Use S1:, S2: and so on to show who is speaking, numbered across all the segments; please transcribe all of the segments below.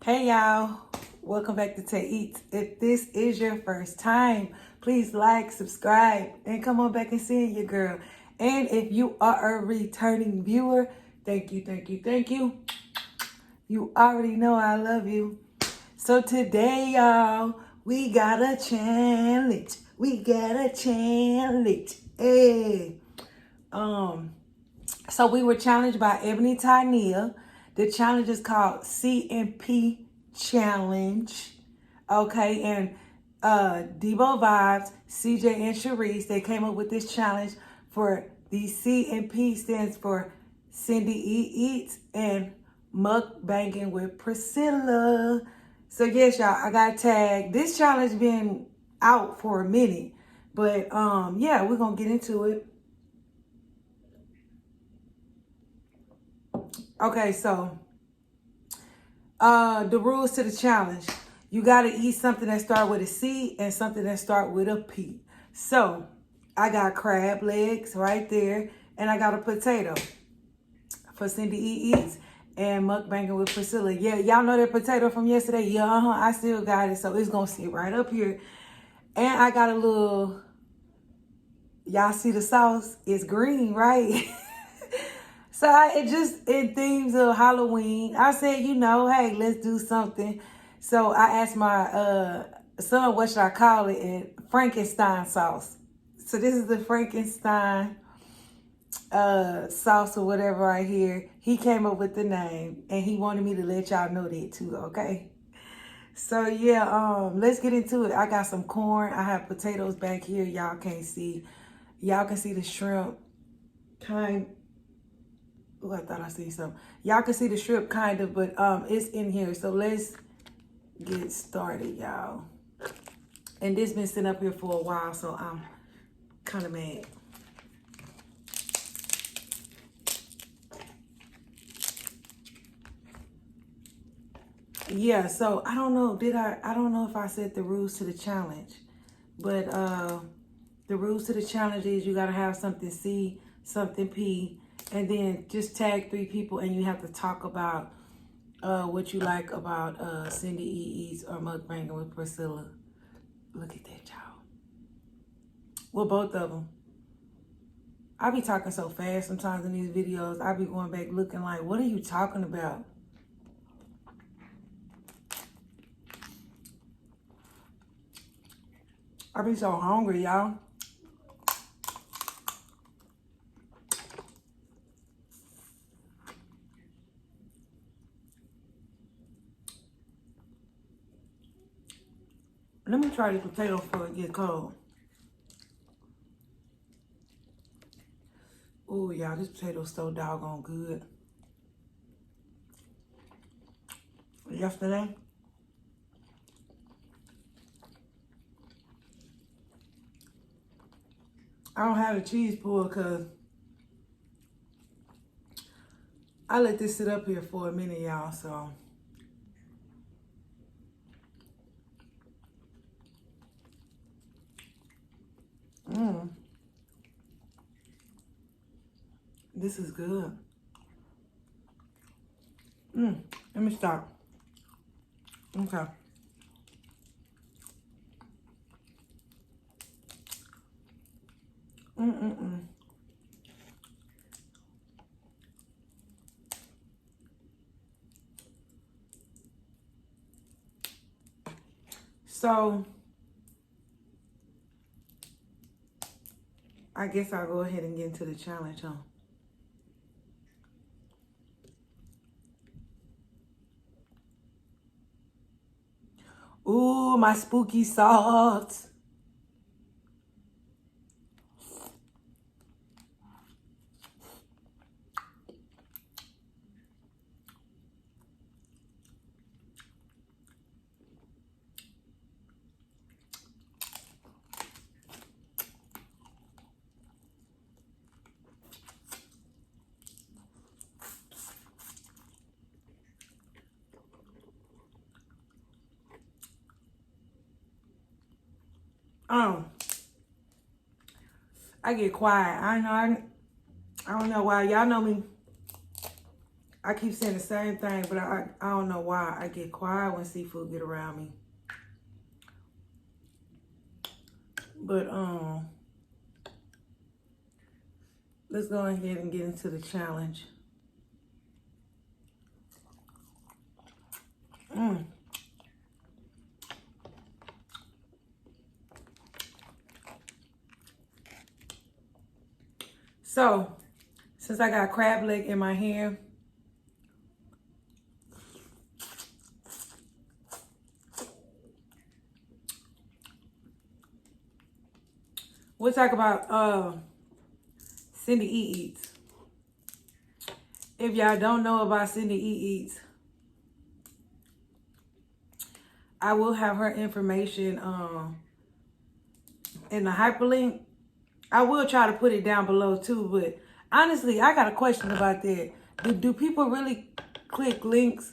S1: Hey y'all, welcome back to Tay Eats. If this is your first time, please like, subscribe, and come on back and see your girl. And if you are a returning viewer, thank you. You already know I love you. So today, y'all, we got a challenge. Hey. So we were challenged by Ebony Tynea. The challenge is called C&P Challenge. Okay, and Debo Vibes, CJ and Sharice, they came up with this challenge for the C&P stands for Cindy E Eats and Mukbanging with Priscilla. So yes, y'all, I got tagged. This challenge been out for a minute, but yeah, we're gonna get into it. Okay, so the rules to the challenge. You got to eat something that start with a C and something that start with a P. So I got crab legs right there, and I got a potato for Cindy E Eats and Mukbanging with Priscilla. Yeah, y'all know that potato from yesterday? Yeah, I still got it, so it's going to sit right up here. And I got a little, y'all see the sauce? It's green, right? So it themes of Halloween. I said, hey, let's do something. So I asked my son, what should I call it? And Frankenstein sauce. So this is the Frankenstein sauce or whatever right here. He came up with the name and he wanted me to let y'all know that too, okay? So yeah, let's get into it. I got some corn. I have potatoes back here. Y'all can't see. Y'all can see the shrimp Oh, I thought I see some. Y'all can see the shrimp kind of, but it's in here. So let's get started, y'all. And this been sitting up here for a while, so I'm kind of mad. Yeah, so I don't know, I don't know if I said the rules to the challenge, but the rules to the challenge is you got to have something C, something P, and then just tag 3 people and you have to talk about what you like about Cindy E Eats or Mukbanging with Priscilla. Look at that, y'all. Well, both of them. I be talking so fast sometimes in these videos. I be going back looking like, what are you talking about? I be so hungry, y'all. Let me try this potato before it gets cold. Oh, y'all, this potato's so doggone good. Yesterday, I don't have a cheese pull because I let this sit up here for a minute, y'all, so. This is good. Let me stop. Okay. So, I guess I'll go ahead and get into the challenge, huh? Ooh, my spooky sauce. I get quiet. I don't know why. Y'all know me. I keep saying the same thing, but I don't know why I get quiet when seafood get around me. But let's go ahead and get into the challenge. So, since I got crab leg in my hand, we'll talk about Cindy E Eats. If y'all don't know about Cindy E Eats, I will have her information in the hyperlink. I will try to put it down below too, but honestly, I got a question about that. Do people really click links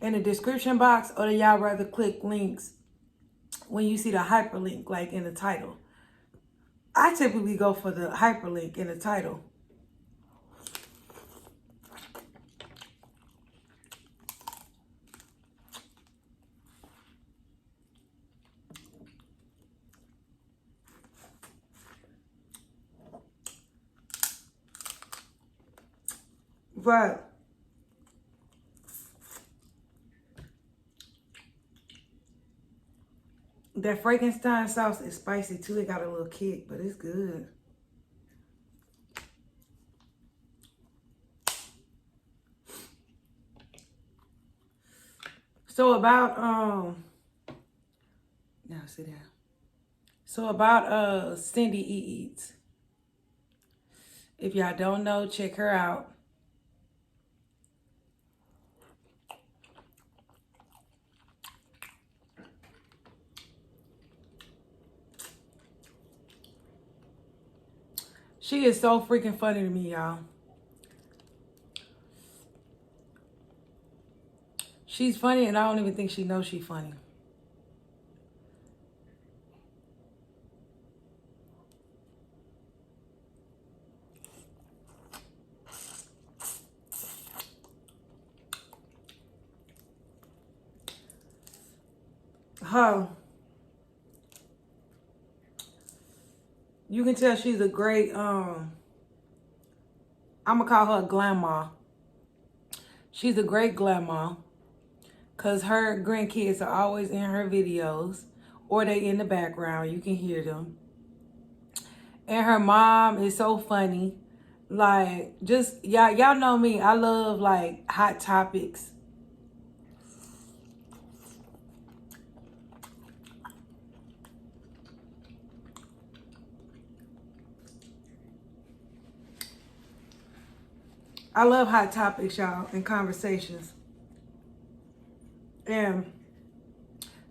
S1: in the description box, or do y'all rather click links when you see the hyperlink, like in the title? I typically go for the hyperlink in the title. But that Frankenstein sauce is spicy too. It got a little kick, but it's good. So about now sit down. So about Cindy E Eats. If y'all don't know, check her out. She is so freaking funny to me, y'all. She's funny, and I don't even think she knows she's funny. Her, you can tell she's a great, I'm gonna call her a grandma. She's a great grandma, because her grandkids are always in her videos, or they in the background. You can hear them. And her mom is so funny. Like, just, y'all know me. I love, like, hot topics. I love hot topics, y'all, and conversations. And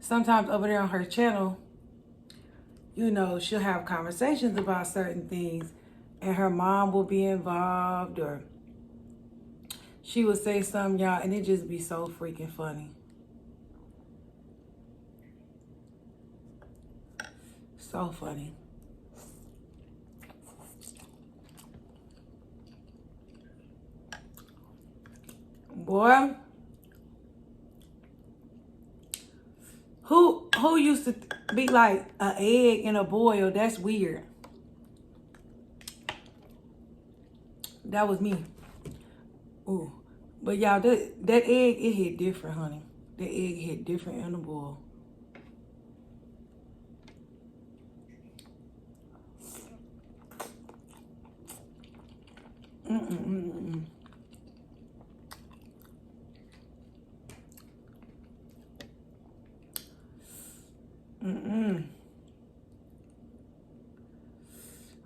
S1: sometimes over there on her channel, you know, she'll have conversations about certain things, and her mom will be involved, or she would say something, y'all, and it just be so freaking funny. So funny. Boy, who used to be like an egg in a boil? That's weird. That was me. Ooh. But y'all, that egg, it hit different, honey. The egg hit different in the boil.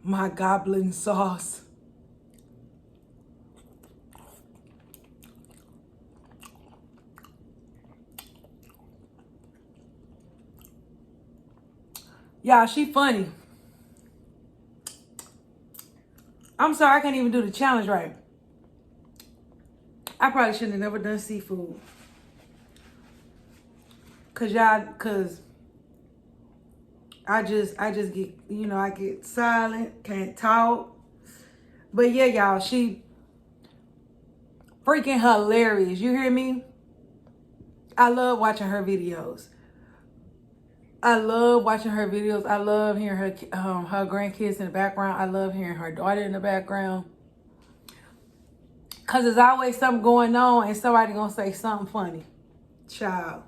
S1: My goblin sauce. Y'all, she funny. I'm sorry, I can't even do the challenge right. I probably shouldn't have never done seafood. Cause I just get, you know, I get silent, can't talk. But yeah, y'all, she freaking hilarious. You hear me? I love watching her videos. I love watching her videos. I love hearing her grandkids in the background. I love hearing her daughter in the background. Because there's always something going on and somebody going to say something funny. Child.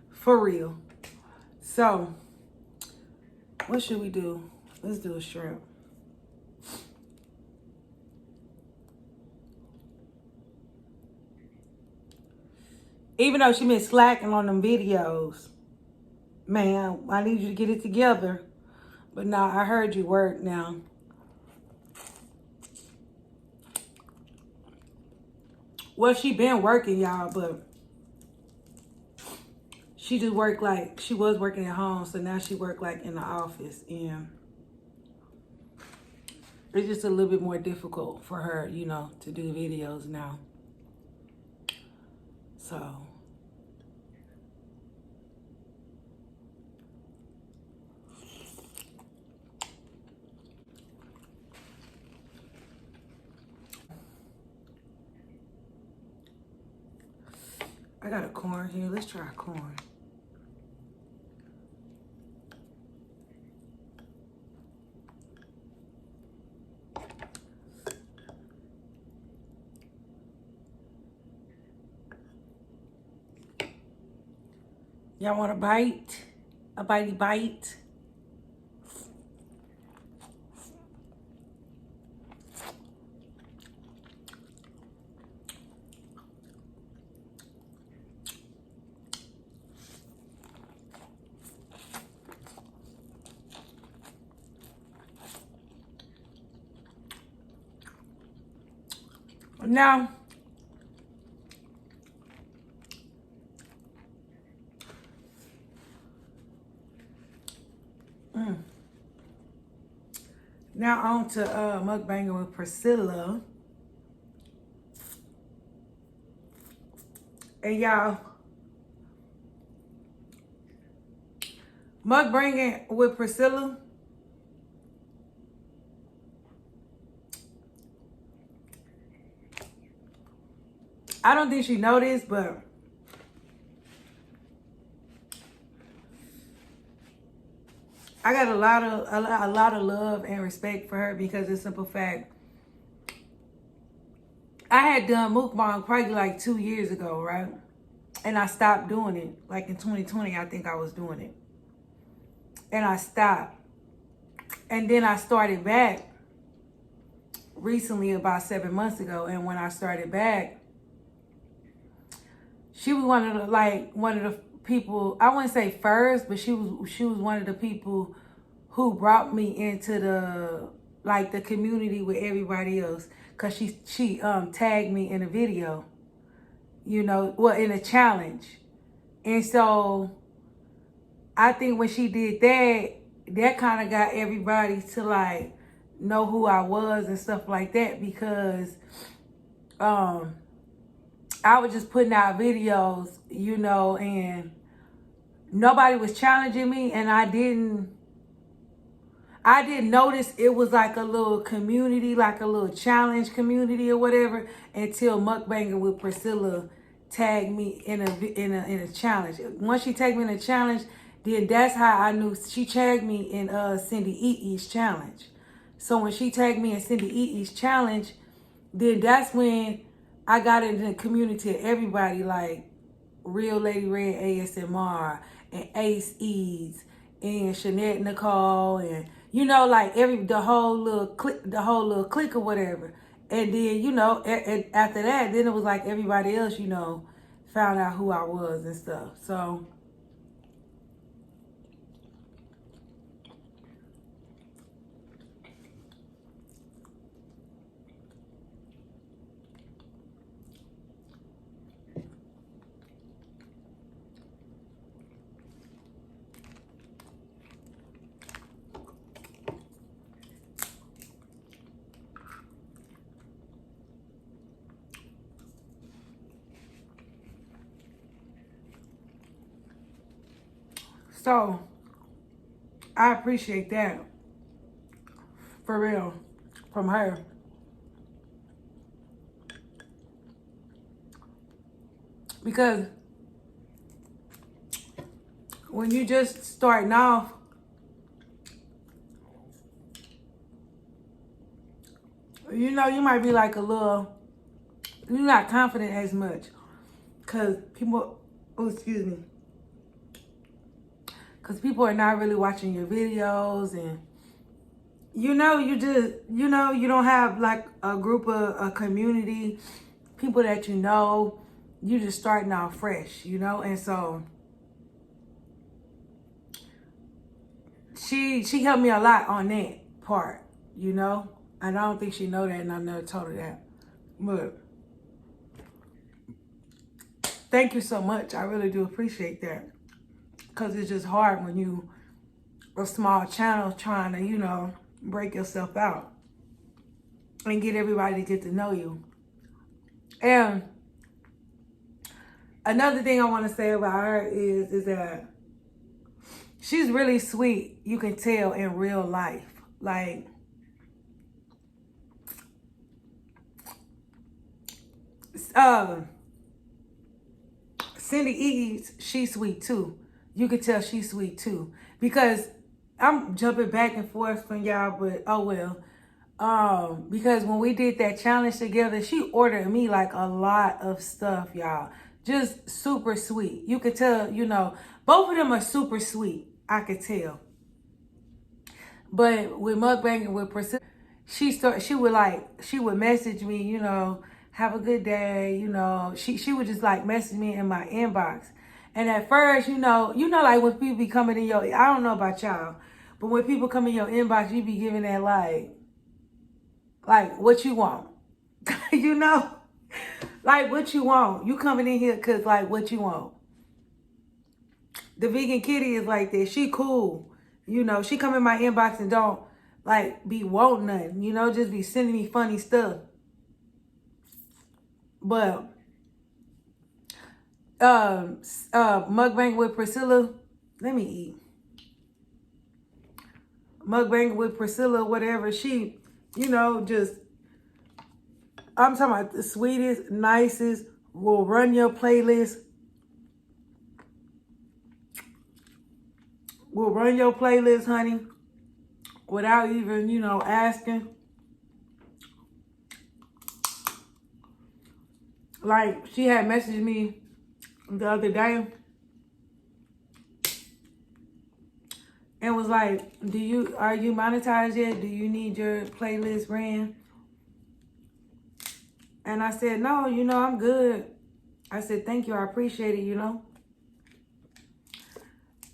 S1: For real. So, what should we do? Let's do a shrimp. Even though she been slacking on them videos, man, I need you to get it together. But now I heard you work now. Well, she been working, y'all, but she just worked like, she was working at home, so now she worked like in the office. And it's just a little bit more difficult for her, you know, to do videos now. So, I got a corn here. Let's try corn. Y'all want a bite? A bitey bite? Now, now on to mukbanging with Priscilla. And y'all, mukbanging with Priscilla, I don't think she know this, but I got a lot of love and respect for her because of the simple fact I had done mukbang probably like 2 years ago, right? And I stopped doing it. Like in 2020, I think I was doing it. And I stopped. And then I started back recently about 7 months ago. And when I started back, she was one of the people, I wouldn't say first, but she was one of the people who brought me into the community with everybody else. Cause she tagged me in a video, you know, well, in a challenge. And so I think when she did that kind of got everybody to like know who I was and stuff like that, because I was just putting out videos, you know, and nobody was challenging me, and I didn't notice it was like a little community, like a little challenge community or whatever, until Mukbanging with Priscilla tagged me in a challenge. Once she tagged me in a challenge, then that's how I knew. She tagged me in Cindy Ee's challenge. So when she tagged me in Cindy Ee's challenge, then that's when I got into the community of everybody, like Real Lady Red ASMR and Ace Eads and Shanette Nicole, and you know, like the whole little clique or whatever. And then, you know, after that, then it was like everybody else, you know, found out who I was and stuff. So I appreciate that, for real, from her. Because when you just starting off, you know, you might be like a little, you're not confident as much. Because people, oh, excuse me. Because people are not really watching your videos, and you know, you just, you know, you don't have like a group of a community, people that you know. You just starting out fresh, you know. And so she helped me a lot on that part, you know. And I don't think she know that, and I never told her that. But thank you so much. I really do appreciate that. Because it's just hard when you a small channel trying to, you know, break yourself out and get everybody to get to know you. And another thing I want to say about her is that she's really sweet. You can tell in real life. Like, Cindy Eads, she's sweet too. You can tell she's sweet too. Because I'm jumping back and forth from y'all, but oh well. Because when we did that challenge together, she ordered me like a lot of stuff, y'all. Just super sweet. You could tell, you know, both of them are super sweet. I could tell. But with mukbanging with Priscilla, she would message me, you know, have a good day, you know. She would just like message me in my inbox. And at first, you know, like when people be coming in your, I don't know about y'all, but when people come in your inbox, you be giving that like what you want. You know? Like what you want. You coming in here cause like what you want. The vegan kitty is like that. She cool. You know, she come in my inbox and don't like be wanting nothing. You know, just be sending me funny stuff. But mukbang with Priscilla, let me eat. Mukbang with Priscilla, whatever, she, you know, just, I'm talking about the sweetest, nicest, will run your playlist. Will run your playlist, honey, without even, you know, asking. Like, she had messaged me the other day and was like, are you monetized yet? Do you need your playlist ran? And I said, no, you know, I'm good. I said, thank you, I appreciate it, you know.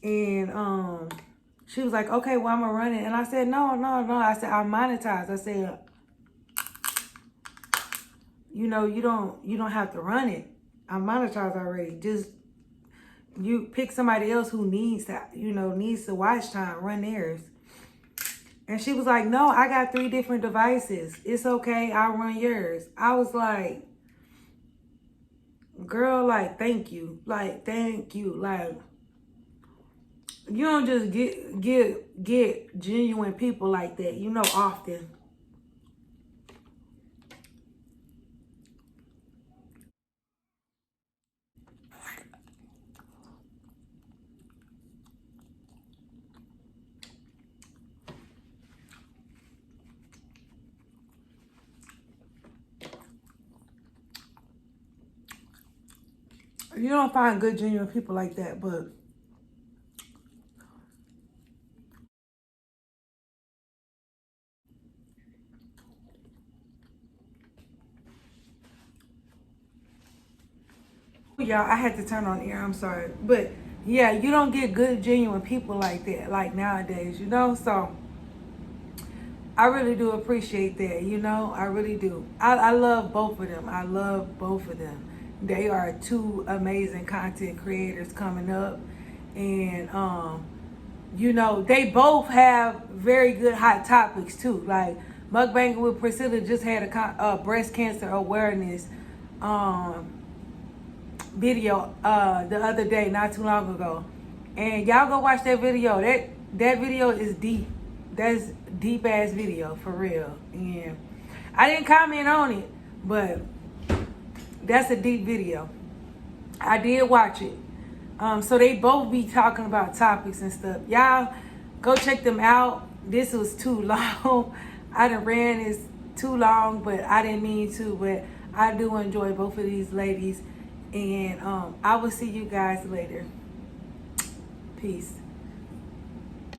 S1: And she was like, okay, well, I'm gonna run it. And I said, no. I said, I'm monetized. I said, you know, you don't have to run it. I'm monetized already. Just you pick somebody else who needs that, you know, needs to watch time, run theirs. And she was like, no, I got 3 different devices. It's okay, I'll run yours. I was like, girl, like, thank you. Like, thank you. Like, you don't just get genuine people like that, you know, often. You don't find good, genuine people like that, but y'all, I had to turn on air, I'm sorry. But yeah, you don't get good, genuine people like that, like nowadays, you know? So I really do appreciate that, you know? I really do. I love both of them. I love both of them. They are 2 amazing content creators coming up. And, you know, they both have very good hot topics too. Like Mukbanging with Priscilla just had a breast cancer awareness video the other day, not too long ago. And y'all go watch that video. That video is deep. That's deep ass video for real. And I didn't comment on it, but that's a deep video. I did watch it. So they both be talking about topics and stuff. Y'all go check them out. This was too long. I done ran this too long, but I didn't mean to. But I do enjoy both of these ladies. And I will see you guys later. Peace.